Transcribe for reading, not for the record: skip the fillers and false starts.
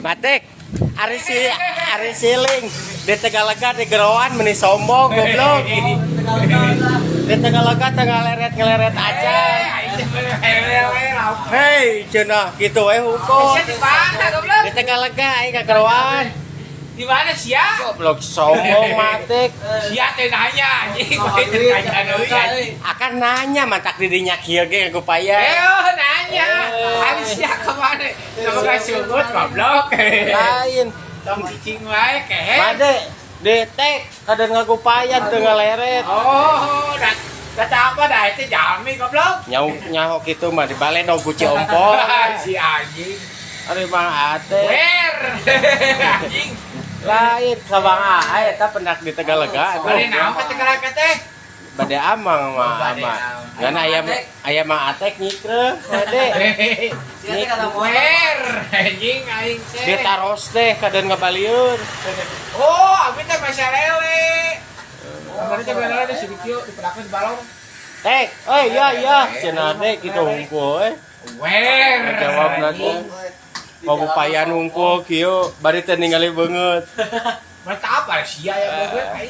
Matik, Ari siling di Tegalaga di Gerawan meni sombong goblok. Di Tegalaga tengah leret-ngeleret aja. Hei, cenah gitu we hukum. Di mana goblok? Di Tegalaga aing ka Gerawan. Di mana sia? Goblok sombong Matik. Sia teh nanya anjing, bae teh nanya deui anjing. Akan nanya mantak di dinya kieu ge aku payah. Nanya. Hari sia ka mana? Sama ka sugut goblok. Lain. Tong cicing wae kehe. Made detek kadang ngagupayan teu ngaleret. Oh, data apa dah itu jami goblok. Nyaho kitu mah di bale dong kuci ompol. Si anjing. Ari mah ate. Wer. Anjing. Lain sabang ae eta pendak di Tegalaga. Bade naon ka Tegalaga teh? Bade amang mah ama. Karena aya mah atek nyikre bade. Wer. Anjing aing teh. Ditaros teh kadang ngabalieur. Oh, abi teh masih lele. Kemarin teh lele di Sidikio di Perakan Balong. Ya cenah teh kitu hungkul Wer. jawab nanti. Pagupayan hungkul kieu bari teh ningali beungeut. Mantap apa sia ya goblok.